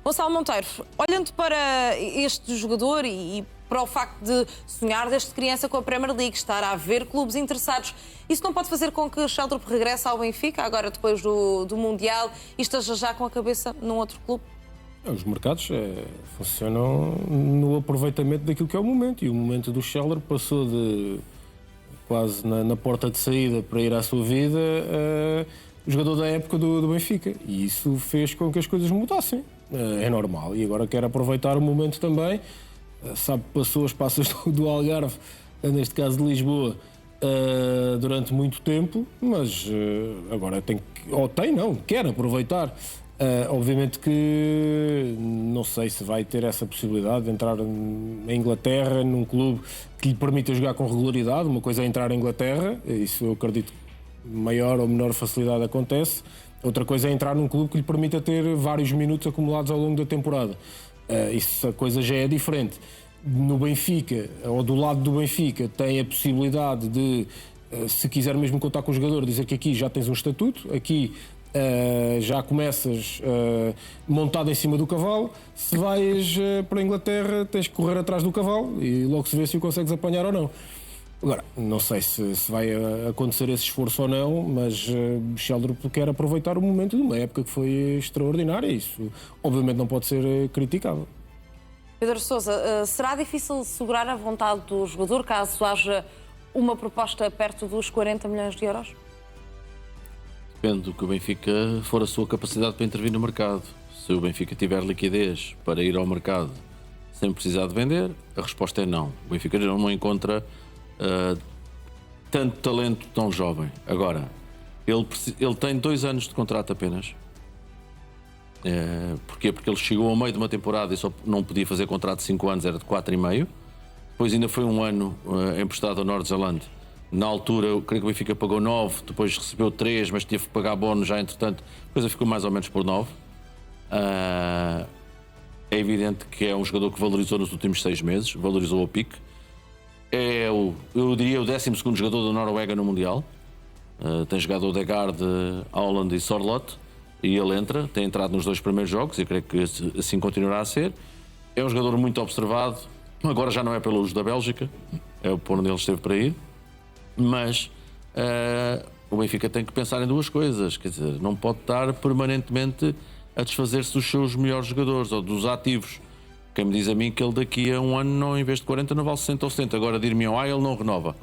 Gonçalo Monteiro, olhando para este jogador e para o facto de sonhar desde criança com a Premier League, estar a haver clubes interessados, isso não pode fazer com que Sheldrup regresse ao Benfica, agora depois do Mundial, e esteja já com a cabeça num outro clube? Os mercados funcionam no aproveitamento daquilo que é o momento, e o momento do Sheldrup passou de quase na porta de saída para ir à sua vida o jogador da época do Benfica, e isso fez com que as coisas mudassem. É normal, e agora quer aproveitar o momento também. Sabe que passou as passas do Algarve, neste caso de Lisboa, durante muito tempo, mas agora quer aproveitar. Obviamente que não sei se vai ter essa possibilidade de entrar em Inglaterra, num clube que lhe permita jogar com regularidade. Uma coisa é entrar em Inglaterra, isso eu acredito que maior ou menor facilidade acontece. Outra coisa é entrar num clube que lhe permita ter vários minutos acumulados ao longo da temporada. Isso a coisa já é diferente. No Benfica, ou do lado do Benfica, tem a possibilidade de, se quiser mesmo contar com o jogador, dizer que aqui já tens um estatuto, aqui já começas montado em cima do cavalo. Se vais para a Inglaterra, tens que correr atrás do cavalo e logo se vê se o consegues apanhar ou não. Agora, não sei se vai acontecer esse esforço ou não, mas Sheldrup quer aproveitar o momento de uma época que foi extraordinária. Isso, obviamente, não pode ser criticável. Pedro Sousa, será difícil segurar a vontade do jogador caso haja uma proposta perto dos 40 milhões de euros? Depende do que o Benfica for a sua capacidade para intervir no mercado. Se o Benfica tiver liquidez para ir ao mercado sem precisar de vender, a resposta é não. O Benfica não encontra tanto talento tão jovem. Agora, ele tem 2 anos de contrato apenas. Porquê? Porque ele chegou ao meio de uma temporada e só não podia fazer contrato de 5 anos, era de 4,5. Depois ainda foi um ano emprestado ao Nordsjælland. Na altura, eu creio que o Benfica pagou 9, depois recebeu 3, mas teve que pagar bónus já entretanto. A coisa ficou mais ou menos por 9. É evidente que é um jogador que valorizou nos últimos 6 meses, valorizou ao pique. É, eu diria, o 12º jogador da Noruega no Mundial. Tem jogado Odegaard, Haaland e Sorloth. E ele entra, tem entrado nos 2 primeiros jogos e creio que assim continuará a ser. É um jogador muito observado. Agora já não é pelo uso da Bélgica, é por onde ele esteve para ir. Mas o Benfica tem que pensar em 2 coisas. Quer dizer, não pode estar permanentemente a desfazer-se dos seus melhores jogadores ou dos ativos. Quem me diz a mim que ele daqui a um ano, não, em vez de 40, não vale 60 ou 70. Agora dir-me, ele não renova.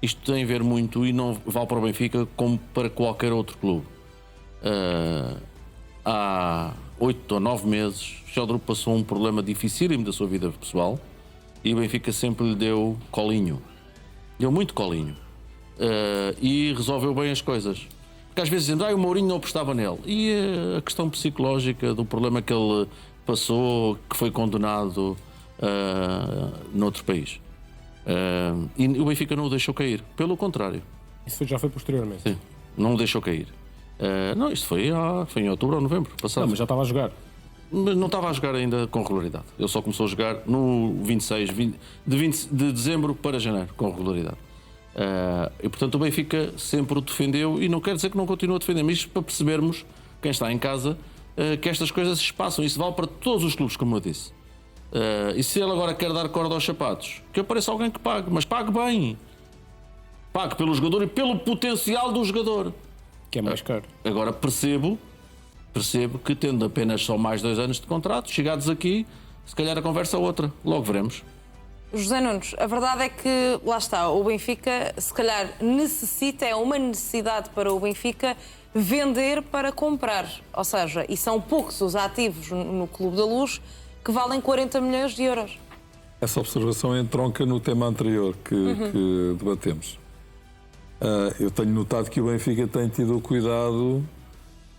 Isto tem a ver muito e não vale para o Benfica como para qualquer outro clube. Há 8 ou 9 meses, Sheldrup passou um problema dificílimo da sua vida pessoal e o Benfica sempre lhe deu colinho. Deu muito colinho. E resolveu bem as coisas. Porque às vezes dizemos, o Mourinho não apostava nele. E a questão psicológica do problema que ele passou, que foi condenado noutro país. E o Benfica não o deixou cair. Pelo contrário. Isso já foi posteriormente? Sim, não o deixou cair. Não, isto foi em outubro ou novembro passado. Não, mas já estava a jogar. Mas não estava a jogar ainda com regularidade. Ele só começou a jogar no 26 de dezembro para janeiro, com regularidade. E portanto o Benfica sempre o defendeu, e não quer dizer que não continue a defender, mas isto para percebermos, quem está em casa, que estas coisas se passam. Isso vale para todos os clubes, como eu disse. E se ele agora quer dar corda aos sapatos, que apareça alguém que pague, mas pague bem. Pague pelo jogador e pelo potencial do jogador. Que é mais caro. Agora percebo que, tendo apenas só mais 2 anos de contrato, chegados aqui, se calhar a conversa é outra. Logo veremos. José Nunes, a verdade é que, lá está, o Benfica, se calhar, é uma necessidade para o Benfica vender para comprar. Ou seja, e são poucos os ativos no Clube da Luz que valem 40 milhões de euros. Essa observação entronca no tema anterior que debatemos. Eu tenho notado que o Benfica tem tido o cuidado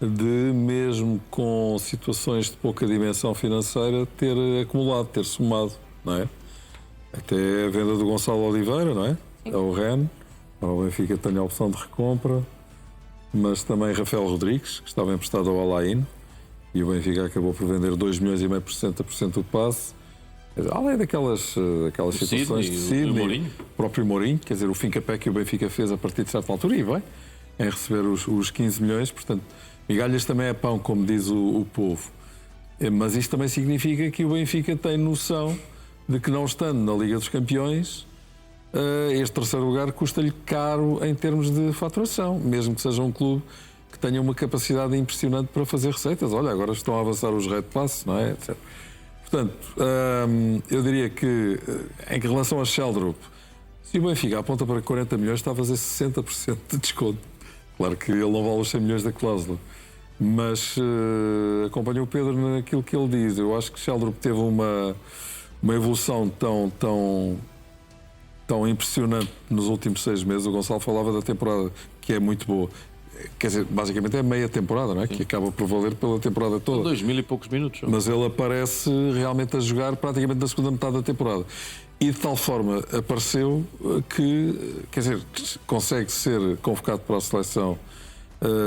de, mesmo com situações de pouca dimensão financeira, ter acumulado, ter somado, não é? Até a venda do Gonçalo Oliveira, não é? Sim. Ao Rennes. O Benfica tem a opção de recompra, mas também Rafael Rodrigues, que estava emprestado ao Al-Ain, e o Benfica acabou por vender 2,5 milhões por 60% do passe. Além daquelas situações de Sidney, o próprio Mourinho, quer dizer, o fim-capé que o Benfica fez a partir de certa altura, e bem, em receber os 15 milhões, portanto, migalhas também é pão, como diz o povo. Mas isto também significa que o Benfica tem noção de que, não estando na Liga dos Campeões, este terceiro lugar custa-lhe caro em termos de faturação, mesmo que seja um clube que tenha uma capacidade impressionante para fazer receitas. Olha, agora estão a avançar os Red Plus, não é? Etc. Portanto, eu diria que, em relação a Sheldrup, se o Benfica aponta para 40 milhões, está a fazer 60% de desconto. Claro que ele não vale os 100 milhões da cláusula, mas acompanho o Pedro naquilo que ele diz. Eu acho que Sheldrup teve uma evolução tão impressionante nos últimos 6 meses. O Gonçalo falava da temporada, que é muito boa. Quer dizer, basicamente é meia temporada, não é? Sim. Que acaba por valer pela temporada toda. 2000 e poucos minutos. Mas ele aparece realmente a jogar praticamente na segunda metade da temporada. E de tal forma apareceu que, quer dizer, consegue ser convocado para a seleção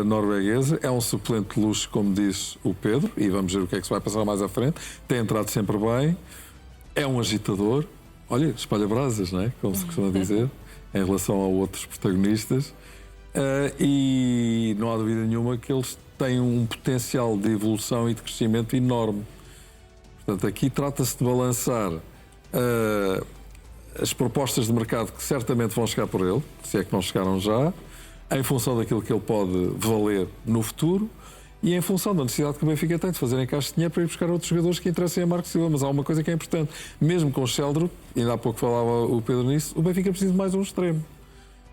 norueguesa. É um suplente de luxo, como diz o Pedro, e vamos ver o que é que se vai passar mais à frente. Tem entrado sempre bem. É um agitador. Olha, espalha brasas, não é? Como se costuma dizer, em relação a outros protagonistas. E não há dúvida nenhuma que eles têm um potencial de evolução e de crescimento enorme. Portanto, aqui trata-se de balançar as propostas de mercado que certamente vão chegar por ele, se é que não chegaram já, em função daquilo que ele pode valer no futuro e em função da necessidade que o Benfica tem de fazer encaixe de dinheiro para ir buscar outros jogadores que interessem a Marco Silva. Mas há uma coisa que é importante, mesmo com o Sheldrup, ainda há pouco falava o Pedro nisso, o Benfica precisa de mais um extremo.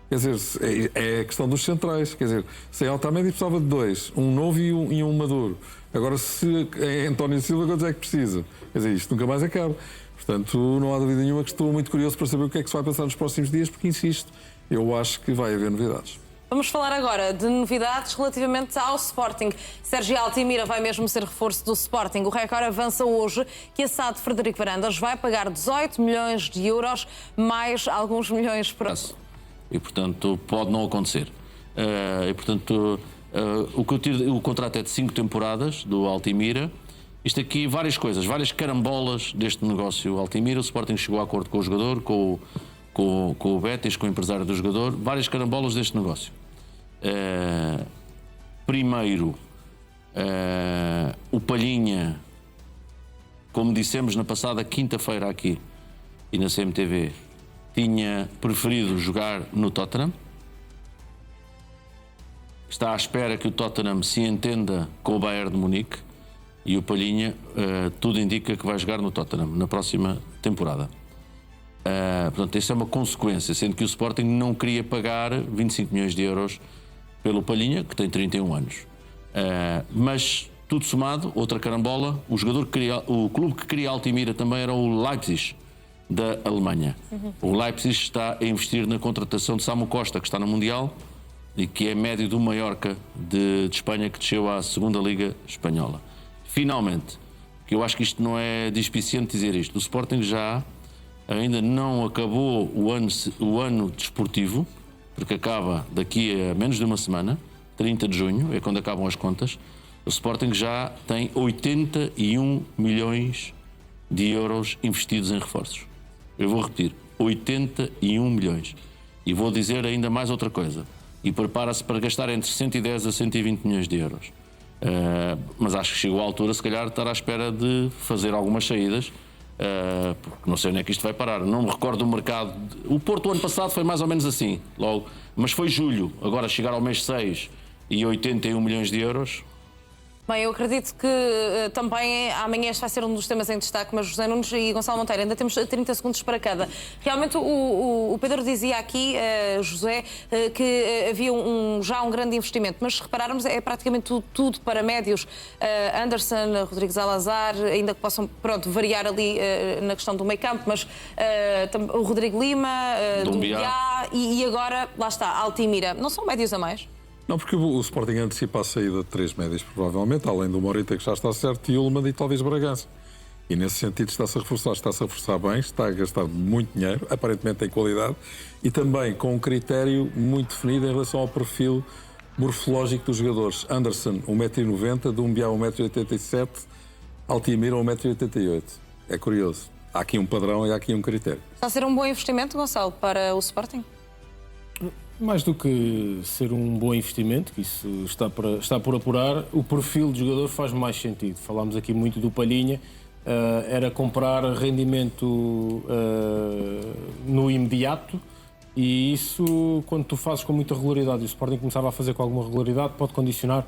Quer dizer, é a questão dos centrais. Quer dizer, sem Otamendi precisava de 2, um novo e um maduro. Agora, se é António Silva, quantos é que precisa? Quer dizer, isto nunca mais acaba. Portanto, não há dúvida nenhuma que estou muito curioso para saber o que é que se vai passar nos próximos dias, porque, insisto, eu acho que vai haver novidades. Vamos falar agora de novidades relativamente ao Sporting. Sérgio Altimira vai mesmo ser reforço do Sporting. O Record avança hoje que a SAD Frederico Varandas vai pagar 18 milhões de euros, mais alguns milhões por ano. E, portanto, pode não acontecer. O contrato é de 5 temporadas do Altimira. Isto aqui, várias coisas, várias carambolas deste negócio Altimira. O Sporting chegou a acordo com o jogador, com o Betis, com o empresário do jogador. Várias carambolas deste negócio. Primeiro, o Palhinha, como dissemos na passada quinta-feira aqui e na CMTV, tinha preferido jogar no Tottenham. Está à espera que o Tottenham se entenda com o Bayern de Munique e o Palhinha, tudo indica que vai jogar no Tottenham na próxima temporada. Portanto, isso é uma consequência, sendo que o Sporting não queria pagar 25 milhões de euros pelo Palhinha, que tem 31 anos. Mas, tudo somado, outra carambola, o clube que queria Altimira também era o Leipzig, da Alemanha. O Leipzig está a investir na contratação de Samu Costa, que está no Mundial e que é médio do Mallorca de Espanha, que desceu à segunda Liga Espanhola. Finalmente, que eu acho que isto não é despiciente dizer isto, o Sporting já ainda não acabou o ano desportivo, porque acaba daqui a menos de uma semana, 30 de junho, é quando acabam as contas. O Sporting já tem 81 milhões de euros investidos em reforços. Eu vou repetir, 81 milhões. E vou dizer ainda mais outra coisa. E prepara-se para gastar entre 110 a 120 milhões de euros. Mas acho que chegou à altura, se calhar, de estar à espera de fazer algumas saídas, porque não sei onde é que isto vai parar. Não me recordo do mercado. O Porto, ano passado, foi mais ou menos assim, logo. Mas foi julho. Agora, chegar ao mês 6 e 81 milhões de euros... Bem, eu acredito que também amanhã este vai ser um dos temas em destaque, mas José Nunes e Gonçalo Monteiro, ainda temos 30 segundos para cada. Realmente o Pedro dizia aqui, José, que havia já um grande investimento, mas se repararmos é praticamente tudo para médios. Anderson, Rodrigues Alazar, ainda que possam variar ali na questão do meio campo, mas o Rodrigo Lima, Dumbiá e agora, lá está, Altimira. Não são médios a mais? Não, porque o Sporting antecipa a saída de 3 médios, provavelmente, além do Morita, que já está certo, e Ullmann e talvez Bragança. E nesse sentido está-se a reforçar bem, está a gastar muito dinheiro, aparentemente tem qualidade, e também com um critério muito definido em relação ao perfil morfológico dos jogadores. Anderson, 1,90 m, Dumbiá, 1,87 m, Altimira, 1,88 m. É curioso. Há aqui um padrão e há aqui um critério. Está a ser um bom investimento, Gonçalo, para o Sporting? Mais do que ser um bom investimento, que isso está por apurar, o perfil do jogador faz mais sentido. Falámos aqui muito do Palhinha, era comprar rendimento no imediato, e isso, quando tu fazes com muita regularidade, e o Sporting começava a fazer com alguma regularidade, pode condicionar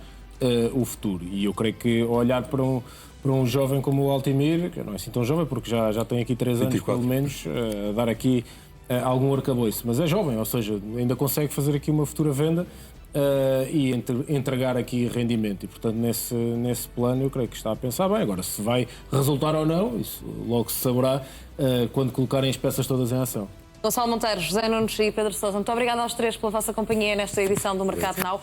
o futuro. E eu creio que olhar para um jovem como o Altimir, que não é assim tão jovem, porque já tem aqui 3 anos 24. pelo menos, a dar aqui algum arcabouço, mas é jovem, ou seja, ainda consegue fazer aqui uma futura venda e entregar aqui rendimento. E, portanto, nesse plano eu creio que está a pensar bem. Agora, se vai resultar ou não, isso logo se saberá quando colocarem as peças todas em ação. Gonçalo Monteiro, José Nunes e Pedro Sousa, muito obrigada aos três pela vossa companhia nesta edição do Mercado Now.